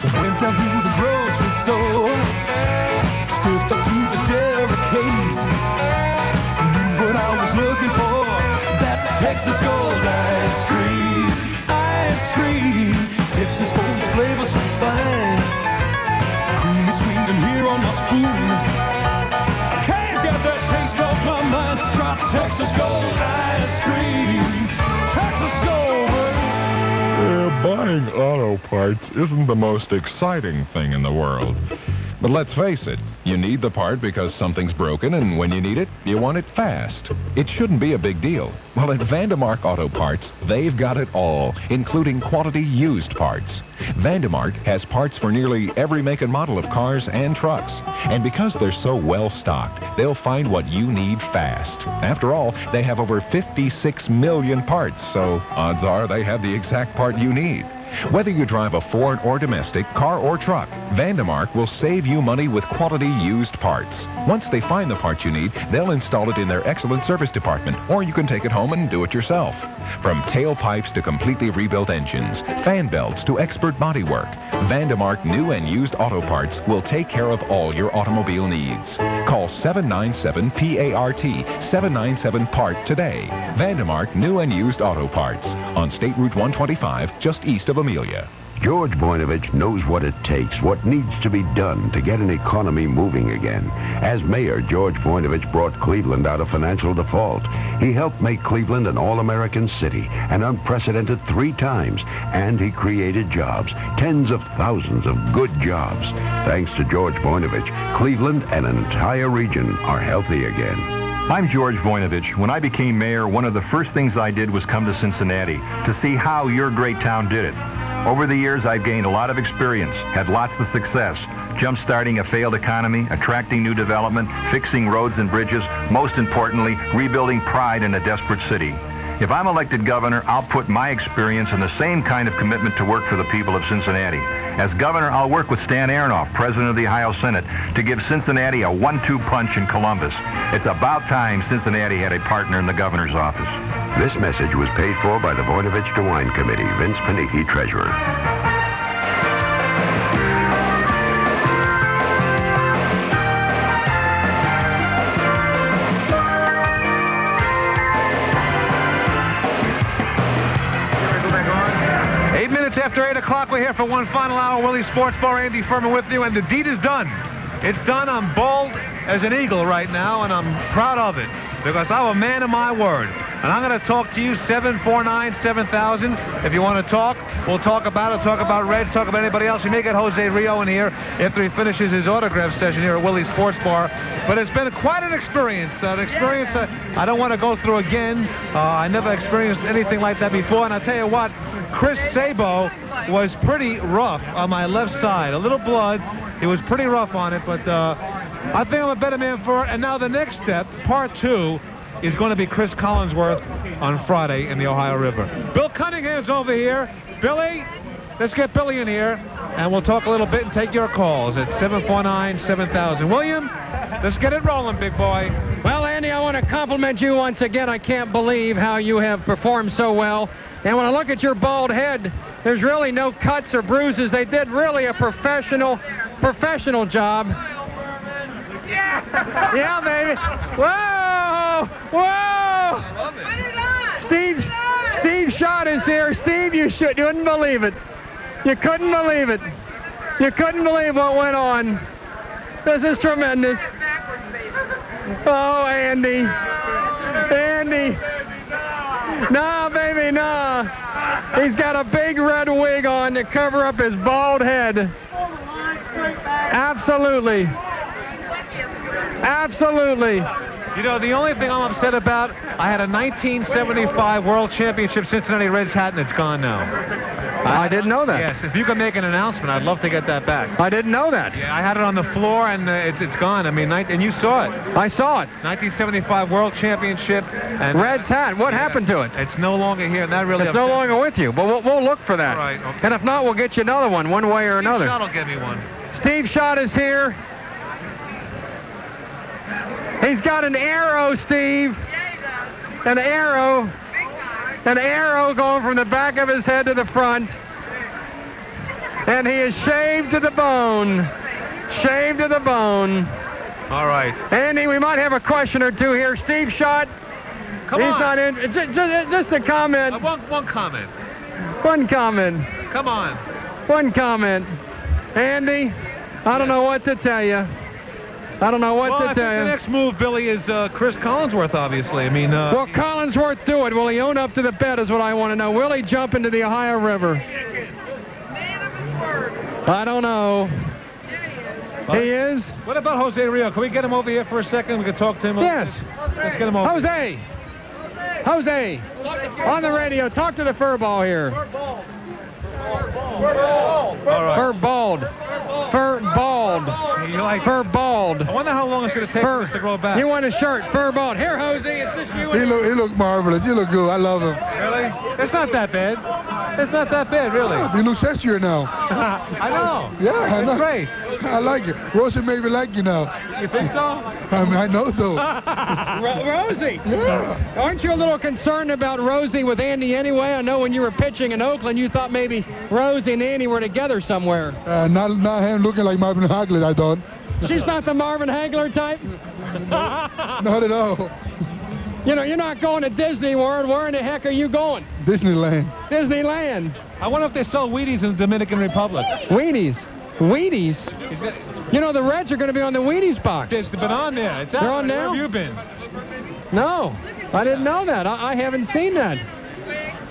Went down to the grocery store, stood up to the dairy case. Knew what I was looking for, that Texas Gold ice cream. Ice cream, Texas Gold's flavor so fine. Creamy sweet and here on my spoon. Can't get that taste off my mind. Try Texas Gold ice cream. Texas Gold. Buying auto parts isn't the most exciting thing in the world. But let's face it, you need the part because something's broken, and when you need it, you want it fast. It shouldn't be a big deal. Well, at Vandemark Auto Parts, they've got it all, including quality used parts. Vandemark has parts for nearly every make and model of cars and trucks. And because they're so well stocked, they'll find what you need fast. After all, they have over 56 million parts, so odds are they have the exact part you need. Whether you drive a Ford or domestic, car or truck, Vandemark will save you money with quality used parts. Once they find the part you need, they'll install it in their excellent service department, or you can take it home and do it yourself. From tailpipes to completely rebuilt engines, fan belts to expert body work, Vandemark new and used auto parts will take care of all your automobile needs. Call 797-PART, 797-PART today. Vandemark new and used auto parts on State Route 125, just east of Amelia. George Voinovich knows what it takes, what needs to be done to get an economy moving again. As mayor, George Voinovich brought Cleveland out of financial default. He helped make Cleveland an all-American city, an unprecedented 3 times, and he created jobs, tens of thousands of good jobs. Thanks to George Voinovich, Cleveland and an entire region are healthy again. I'm George Voinovich. When I became mayor, one of the first things I did was come to Cincinnati to see how your great town did it. Over the years, I've gained a lot of experience, had lots of success, jump-starting a failed economy, attracting new development, fixing roads and bridges, most importantly, rebuilding pride in a desperate city. If I'm elected governor, I'll put my experience and the same kind of commitment to work for the people of Cincinnati. As governor, I'll work with Stan Aronoff, president of the Ohio Senate, to give Cincinnati a 1-2 punch in Columbus. It's about time Cincinnati had a partner in the governor's office. This message was paid for by the Voinovich DeWine Committee. Vince Panicki, treasurer. After 8 o'clock, we're here for one final hour. Willie Sports Bar, Andy Furman with you, and the deed is done. It's done. I'm bald as an eagle right now, and I'm proud of it because I'm a man of my word. And I'm going to talk to you, 749-7000. If you want to talk, we'll talk about it, talk about Reds, talk about anybody else. We may get José Rijo in here after he finishes his autograph session here at Willie's Sports Bar. But it's been quite an experience, I don't want to go through again. I never experienced anything like that before, and I'll tell you what, Chris Sabo was pretty rough on my left side. A little blood. He was pretty rough on it, but I think I'm a better man for it. And now the next step, part 2, is going to be Chris Collinsworth on Friday in the Ohio River. Bill Cunningham's over here. Billy, let's get Billy in here, and we'll talk a little bit and take your calls at 749-7000. William, let's get it rolling, big boy. Well, Andy, I want to compliment you once again. I can't believe how you have performed so well. And when I look at your bald head, there's really no cuts or bruises. They did really a professional job. Yeah, baby. Whoa! Whoa! Steve Schott is here. Steve, you couldn't believe it. You couldn't believe it. You couldn't believe what went on. This is tremendous. Oh, Andy. Andy. Nah, baby, nah. He's got a big red wig on to cover up his bald head. Absolutely. Absolutely. You know, the only thing I'm upset about, I had a 1975 World Championship Cincinnati Reds hat, and it's gone now. I didn't know that. Yes, if you could make an announcement, I'd love to get that back. I didn't know that. Yeah, I had it on the floor, and it's gone. I mean, and you saw it. I saw it. 1975 World Championship. And Reds hat. What happened to it? It's no longer here, and that really It's no longer with you, but we'll look for that. All right, okay. And if not, we'll get you another one way or another. Steve Schott will get me one. Steve Schott is here. He's got an arrow, Steve. An arrow. An arrow going from the back of his head to the front. And he is shaved to the bone. Shaved to the bone. All right. Andy, we might have a question or two here. Steve Schott. Come on. He's not in. Just a comment. One comment. One comment. Come on. One comment. Andy, I don't know what to tell you. I don't know what to tell you. The next move, Billy, is Chris Collinsworth, obviously. I mean, will Collinsworth do it? Will he own up to the bet is what I want to know. Will he jump into the Ohio River? I don't know. He is? What about José Rijo? Can we get him over here for a second? We can talk to him. Yes. Let's get him over. Jose, on the radio, talk to the furball here. Furbald. You like furbald. I wonder how long it's going to take for this to grow back. You want a shirt, furbald. Here, Jose, it's just you. He look marvelous. You look good. I love him. Really? It's not that bad. It's not that bad, really. You look sexier now. I know. Yeah, I know. It's great. I like it. Rosie maybe like you now. You think so? I mean, I know so. Rosie. Yeah. Aren't you a little concerned about Rosie with Andy anyway? I know when you were pitching in Oakland, you thought maybe Rosie and Andy were together somewhere. Not him looking like Marvin Hagler, I thought. She's not the Marvin Hagler type? Not at all. You know, you're not going to Disney World. Where in the heck are you going? Disneyland. Disneyland. I wonder if they sell Wheaties in the Dominican Republic. Wheaties? Wheaties? You know, the Reds are going to be on the Wheaties box. It's been on there. It's They're on now? Where have you been? No, I didn't know that. I haven't seen that.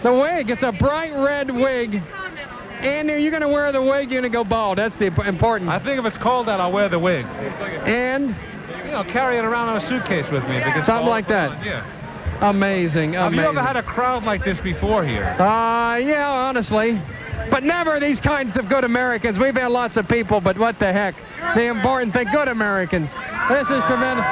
The wig, it's a bright red wig. Andy, are you going to wear the wig? You're going to go bald. That's the important. I think if it's cold out, I'll wear the wig. And carry it around on a suitcase with me. Something like that. Yeah. Amazing. Have you ever had a crowd like this before here? Yeah, honestly. But never these kinds of good Americans. We've had lots of people, but what the heck? The important thing, good Americans. This is tremendous.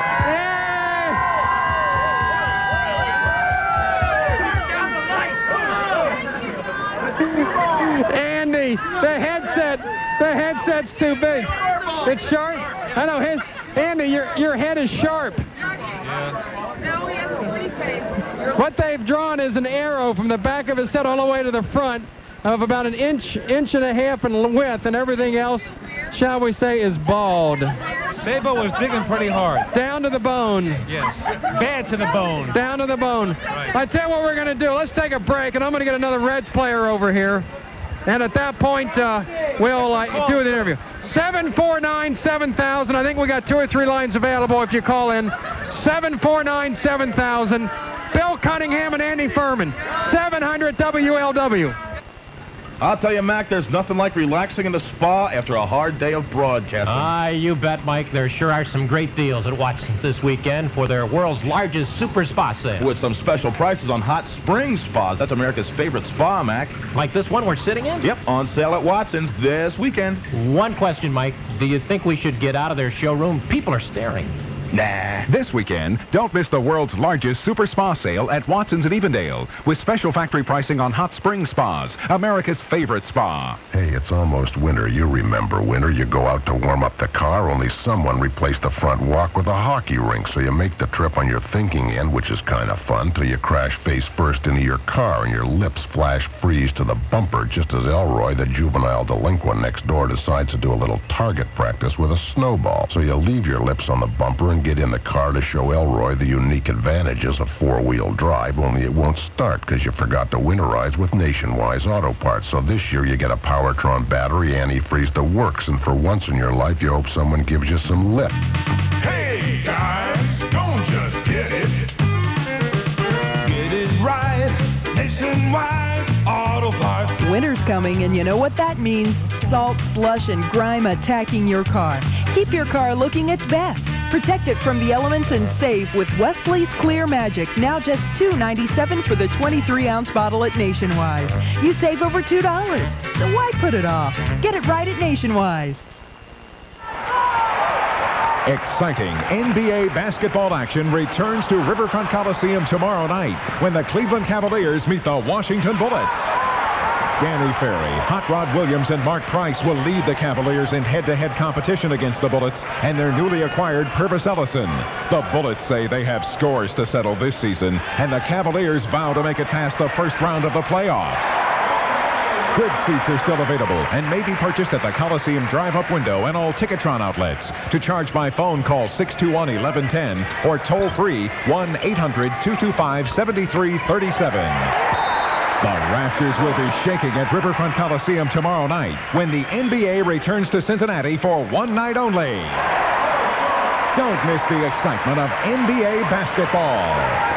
Andy, the headset's too big. It's sharp. I know Andy, your head is sharp. What they've drawn is an arrow from the back of his head all the way to the front of about an inch and a half in width, and everything else, shall we say, is bald. Sabo was digging pretty hard. Down to the bone. Yes. Bad to the bone. Down to the bone. Right. I tell you what we're going to do. Let's take a break, and I'm going to get another Reds player over here. And at that point, we'll do the interview. 749-7000. I think we got 2 or 3 lines available if you call in. 749-7000. Bill Cunningham and Andy Furman. 700 WLW. I'll tell you, Mac, there's nothing like relaxing in the spa after a hard day of broadcasting. You bet, Mike. There sure are some great deals at Watson's this weekend for their world's largest super spa sale. With some special prices on hot spring spas. That's America's favorite spa, Mac. Like this one we're sitting in? Yep, on sale at Watson's this weekend. One question, Mike. Do you think we should get out of their showroom? People are staring. Nah. This weekend, don't miss the world's largest super spa sale at Watson's in Evendale with special factory pricing on hot spring spas, America's favorite spa. Hey, it's almost winter. You remember winter. You go out to warm up the car, only someone replaced the front walk with a hockey rink, so you make the trip on your thinking end, which is kind of fun, till you crash face first into your car and your lips flash freeze to the bumper just as Elroy, the juvenile delinquent next door, decides to do a little target practice with a snowball. So you leave your lips on the bumper and get in the car to show Elroy the unique advantages of four-wheel drive, only it won't start because you forgot to winterize with Nationwide Auto Parts. So this year you get a Powertron battery, antifreeze, the works, and for once in your life you hope someone gives you some lip. Hey guys, don't just get it. Get it right. Nationwide Auto Parts. Winter's coming, and you know what that means. Salt, slush, and grime attacking your car. Keep your car looking its best. Protect it from the elements and save with Wesley's Clear Magic. Now just $2.97 for the 23-ounce bottle at Nationwide. You save over $2. So why put it off? Get it right at Nationwide. Exciting NBA basketball action returns to Riverfront Coliseum tomorrow night when the Cleveland Cavaliers meet the Washington Bullets. Danny Ferry, Hot Rod Williams, and Mark Price will lead the Cavaliers in head-to-head competition against the Bullets and their newly acquired Purvis Ellison. The Bullets say they have scores to settle this season, and the Cavaliers vow to make it past the first round of the playoffs. Good seats are still available and may be purchased at the Coliseum drive-up window and all Ticketron outlets. To charge by phone, call 621-1110 or toll-free 1-800-225-7337. The rafters will be shaking at Riverfront Coliseum tomorrow night when the NBA returns to Cincinnati for one night only. Don't miss the excitement of NBA basketball.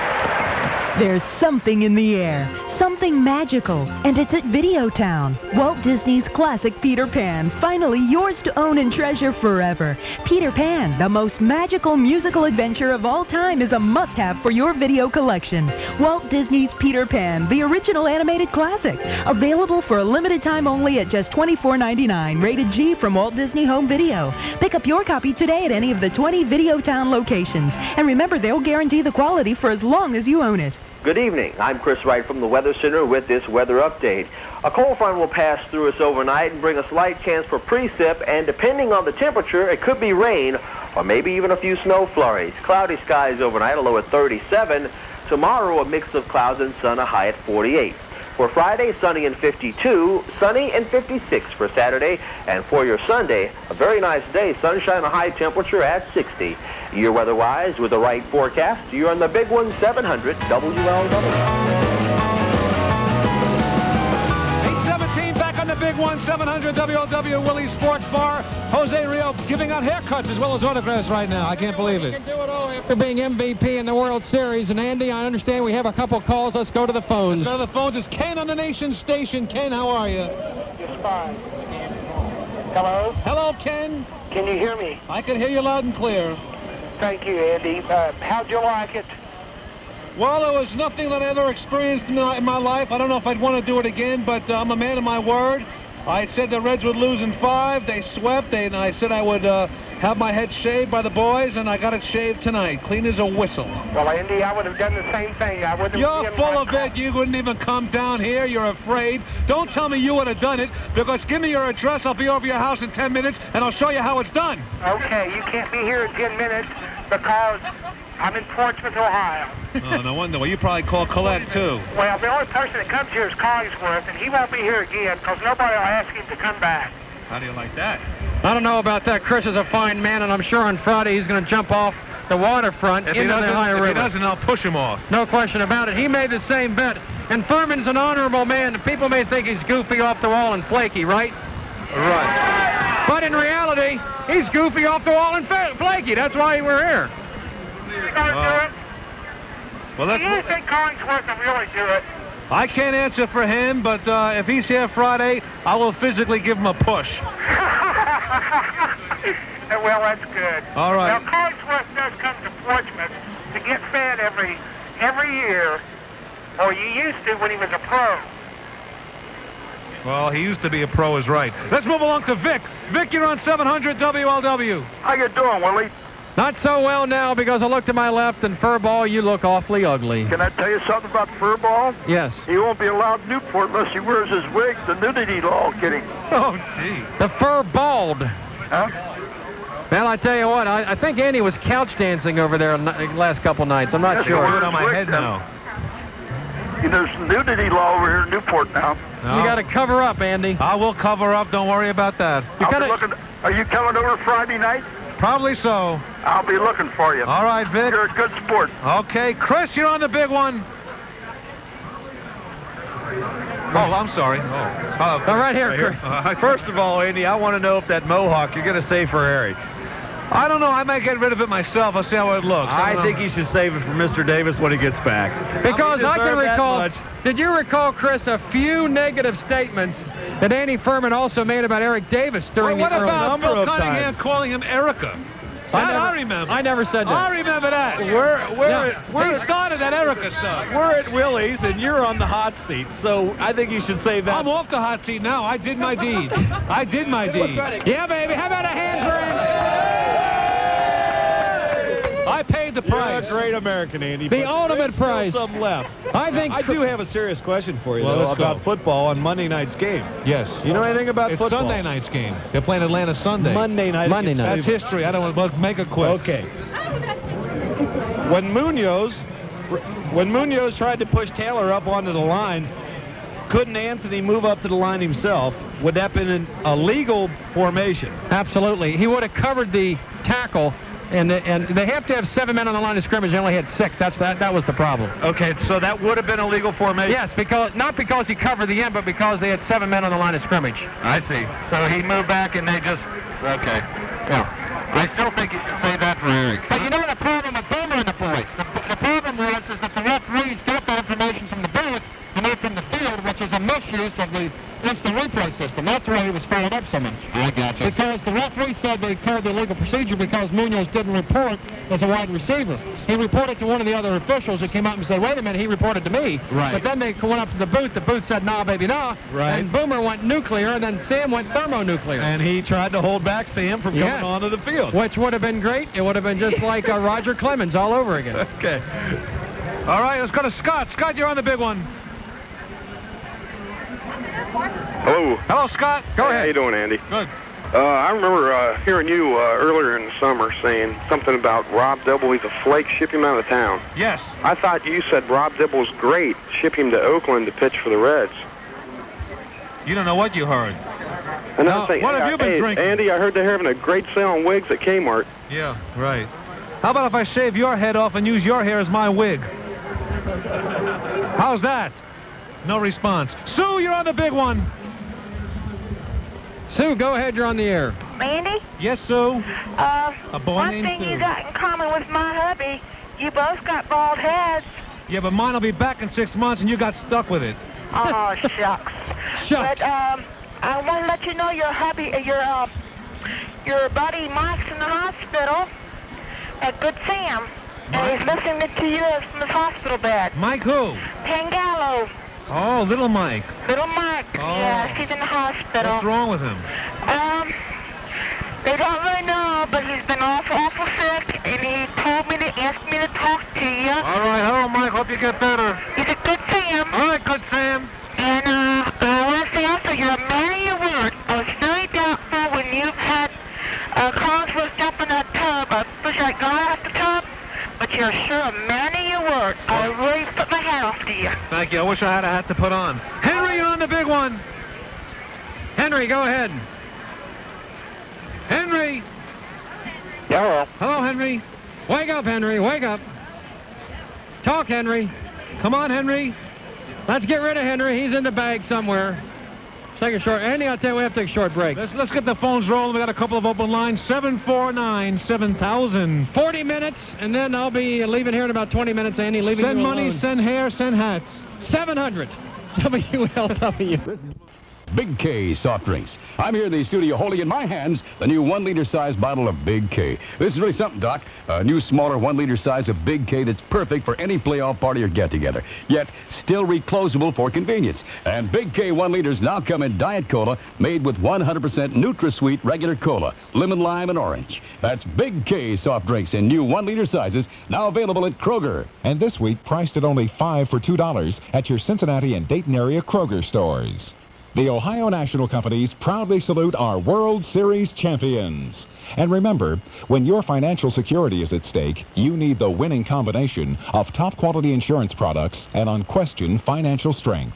There's something in the air, something magical, and it's at Videotown. Walt Disney's classic Peter Pan, finally yours to own and treasure forever. Peter Pan, the most magical musical adventure of all time, is a must-have for your video collection. Walt Disney's Peter Pan, the original animated classic. Available for a limited time only at just $24.99. Rated G from Walt Disney Home Video. Pick up your copy today at any of the 20 Videotown locations. And remember, they'll guarantee the quality for as long as you own it. Good evening. I'm Chris Wright from the Weather Center with this weather update. A cold front will pass through us overnight and bring a slight chance for precip, and depending on the temperature, it could be rain or maybe even a few snow flurries. Cloudy skies overnight, a low at 37. Tomorrow, a mix of clouds and sun, a high at 48. For Friday, sunny and 52, sunny and 56 for Saturday, and for your Sunday, a very nice day, sunshine, a high temperature at 60. Your weather-wise, with the right forecast, you're on the big one, 700 WLW. 8:17 back on the big one, 700 WLW Willie Sports Bar. José Rijo giving out haircuts as well as autographs right now. I can't believe it. You can do it all after being MVP in the World Series. And Andy, I understand we have a couple calls. Let's go to the phones. Let's go to the phones. It's Ken on the Nation Station. Ken, how are you? Just fine. Hello? Hello, Ken. Can you hear me? I can hear you loud and clear. Thank you, Andy. How'd you like it? Well, there was nothing that I ever experienced in my life. I don't know if I'd want to do it again, but I'm a man of my word. I said the Reds would lose in 5. They swept, and I said I would have my head shaved by the boys, and I got it shaved tonight, clean as a whistle. Well, Andy, I would have done the same thing. I wouldn't. You're full of it. You wouldn't even come down here. You're afraid. Don't tell me you would have done it, because give me your address. I'll be over your house in 10 minutes, and I'll show you how it's done. Okay, you can't be here in 10 minutes because I'm in Portsmouth, Ohio. Oh, no wonder. Well, you probably call Colette, too. Well, the only person that comes here is Collingsworth, and he won't be here again because nobody will ask him to come back. How do you like that? I don't know about that. Chris is a fine man, and I'm sure on Friday he's going to jump off the waterfront into the Ohio River. If he doesn't, I'll push him off. No question about it. He made the same bet. And Furman's an honorable man. People may think he's goofy off the wall and flaky, right? Right. But in reality, he's goofy off the wall and flaky. That's why we're here. You gonna do it? Well, do you think Collingsworth will really do it? I can't answer for him, but if he's here Friday, I will physically give him a push. Well, that's good. All right. Now, Collingsworth does come to Portsmouth to get fed every year, or you used to when he was a pro. Well, he used to be a pro, is right. Let's move along to Vic. Vic, you're on 700 WLW. How you doing, Willie? Not so well now because I look to my left and Furball, you look awfully ugly. Can I tell you something about Furball? Yes. He won't be allowed in Newport unless he wears his wig. The nudity law will get him. Oh, gee. The fur bald. Huh? Well, I tell you what, I think Andy was couch dancing over there the last couple nights. I'm not sure. It's on my head now. There's nudity law over here in Newport now. No. You got to cover up, Andy. I will cover up. Don't worry about that. Are you coming over Friday night? Probably so. I'll be looking for you. All right, Vic. You're a good sport. Okay, Chris, you're on the big one. Oh, I'm sorry. Right here, Chris. First of all, Andy, I want to know if that mohawk you're going to save for Eric. I don't know. I might get rid of it myself. I'll see how it looks. I think you should save it for Mr. Davis when he gets back. Because I can recall, did you recall, Chris, a few negative statements that Andy Furman also made about Eric Davis during what the early about number Bill of Cunningham times. calling him Erica? I remember. I never said that. I remember that. He started that Erica stuff. We're at Willie's, and you're on the hot seat, so I think you should save that. I'm off the hot seat now. I did my deed. I did my deed. Yeah, baby. How about a hand for him? I paid the price. You're a great American, Andy. The ultimate price. Still some left. I do have a serious question for you, Well, though, let's about go. football on Monday night's game. Yes. You know anything about It's football? Sunday night's game. They're playing Atlanta Sunday. Monday night. That's history. I don't want to make it quick. Okay. When Munoz tried to push Taylor up onto the line, couldn't Anthony move up to the line himself? Would that have been a legal formation? Absolutely. He would have covered the tackle, and they have to have 7 men on the line of scrimmage. They only had 6. That was the problem. Okay, so that would have been a legal formation? Yes, not because he covered the end, but because they had 7 men on the line of scrimmage. I see. So he moved back and they just... Okay. Yeah. I still think you should save that for Eric. But you know the problem with Boomer and the boys? The problem was that the referees got the information from the booth and not from the field, which is a misuse of the instant replay system. That's why he was fouled up so much. I got you. Because the referee said they called the illegal procedure because Munoz didn't report as a wide receiver. He reported to one of the other officials who came out and said, wait a minute, he reported to me. Right. But then they went up to the booth. The booth said, nah, baby, nah. Right. And Boomer went nuclear, and then Sam went thermonuclear. And he tried to hold back Sam from coming onto the field. Which would have been great. It would have been just like Roger Clemens all over again. Okay. All right, let's go to Scott. Scott, you're on the big one. Hello. Hello, Scott. Go ahead. How you doing, Andy? Good. I remember hearing you earlier in the summer saying something about Rob Dibble. He's a flake. Ship him out of town. Yes. I thought you said Rob Dibble's great. Ship him to Oakland to pitch for the Reds. You don't know what you heard. Another thing. What have you been drinking? Andy, I heard they're having a great sale on wigs at Kmart. Yeah, right. How about if I shave your head off and use your hair as my wig? How's that? No response. Sue, you're on the big one. Sue, go ahead. You're on the air. Andy? Yes, Sue. A boy one named thing Sue. you got in common with my hubby, you both got bald heads. Yeah, but mine will be back in 6 months, and you got stuck with it. Oh, shucks. But I want to let you know your hubby, your buddy Mike's in the hospital, Good Sam. And he's listening to you from his hospital bed. Mike who? Pangallo. Oh, little Mike. Little Mike. Oh. Yes, he's in the hospital. What's wrong with him? They don't really know, but he's been awful sick, and he told me to ask me to talk to you. All right, hello, Mike. Hope you get better. He's a good Sam. All right, good Sam. And I want to say also, you're a man of your word. I was very doubtful when you've had calls for us jump in that tub. I wish I got out the tub, but you're sure a man of your word. I really put my hat off to you. Thank you. I wish I had a hat to put on. Henry on the big one. Henry, go ahead. Henry. Hello. Hello, Henry. Wake up, Henry. Wake up. Talk, Henry. Come on, Henry. Let's get rid of Henry. He's in the bag somewhere. Let's take a short... Andy, I'll tell you, we have to take a short break. Let's get the phones rolling. We got a couple of open lines. 749-7000. 40 minutes, and then I'll be leaving here in about 20 minutes, Andy. Leaving Send you money, alone. send hair, send hats. 700. WLW. Big K soft drinks. I'm here in the studio holding in my hands the new 1-liter size bottle of Big K. This is really something, Doc. A new smaller 1-liter size of Big K that's perfect for any playoff party or get-together, yet still reclosable for convenience. And Big K 1 liters now come in Diet Cola made with 100% NutraSweet regular cola, lemon, lime, and orange. That's Big K soft drinks in new 1-liter sizes, now available at Kroger. And this week priced at only $5 for $2 at your Cincinnati and Dayton area Kroger stores. The Ohio National Companies proudly salute our World Series champions. And remember, when your financial security is at stake, you need the winning combination of top-quality insurance products and unquestioned financial strength.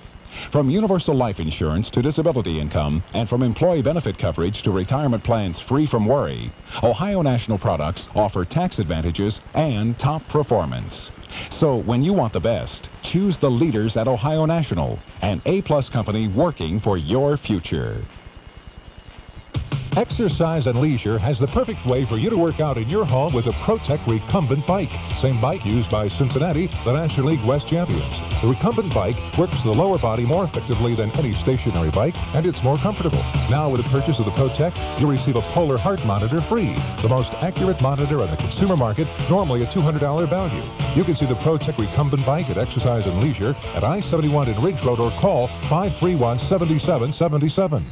From universal life insurance to disability income, and from employee benefit coverage to retirement plans free from worry, Ohio National products offer tax advantages and top performance. So when you want the best, choose the leaders at Ohio National, an A-plus company working for your future. Exercise and Leisure has the perfect way for you to work out in your home with a ProTech recumbent bike. Same bike used by Cincinnati, the National League West champions. The recumbent bike works the lower body more effectively than any stationary bike, and it's more comfortable. Now, with the purchase of the ProTech, you'll receive a polar heart monitor free. The most accurate monitor on the consumer market, normally a $200 value. You can see the ProTech recumbent bike at Exercise and Leisure at I-71 in Ridge Road or call 531-7777.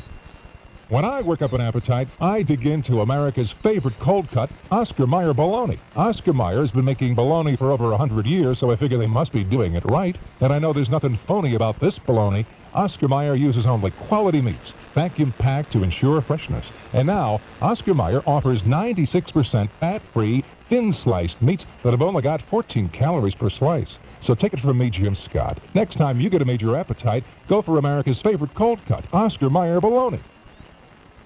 When I work up an appetite, I dig into America's favorite cold cut, Oscar Mayer bologna. Oscar Mayer has been making bologna for over 100 years, so I figure they must be doing it right. And I know there's nothing phony about this bologna. Oscar Mayer uses only quality meats, vacuum packed to ensure freshness. And now, Oscar Mayer offers 96% fat-free, thin-sliced meats that have only got 14 calories per slice. So take it from me, Jim Scott. Next time you get a major appetite, go for America's favorite cold cut, Oscar Mayer bologna.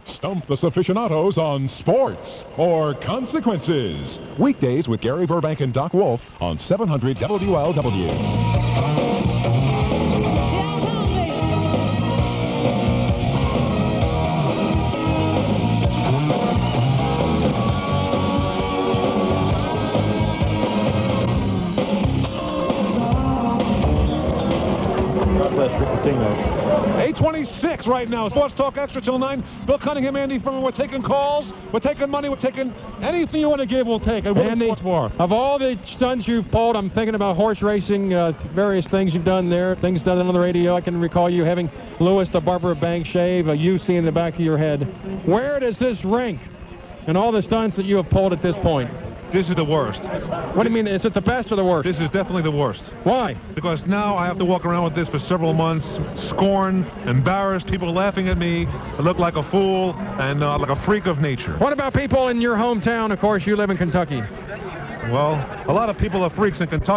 Stump the aficionados on sports or consequences. Weekdays with Gary Burbank and Doc Wolf on 700 WLW. God bless Rick Pitino. 8:26 right now. Sports Talk Extra till 9. Bill Cunningham, Andy Furman. We're taking calls. We're taking money. We're taking anything you want to give, we'll take. Andy, of all the stunts you've pulled, I'm thinking about horse racing, various things you've done there, things done on the radio. I can recall you having Lewis the Barbara Bank shave, a UC in the back of your head. Where does this rank in all the stunts that you have pulled at this point? This is the worst. What do you mean? Is it the best or the worst? This is definitely the worst. Why? Because now I have to walk around with this for several months, scorned, embarrassed, people laughing at me. I look like a fool and like a freak of nature. What about people in your hometown? Of course, you live in Kentucky. Well, a lot of people are freaks in Kentucky.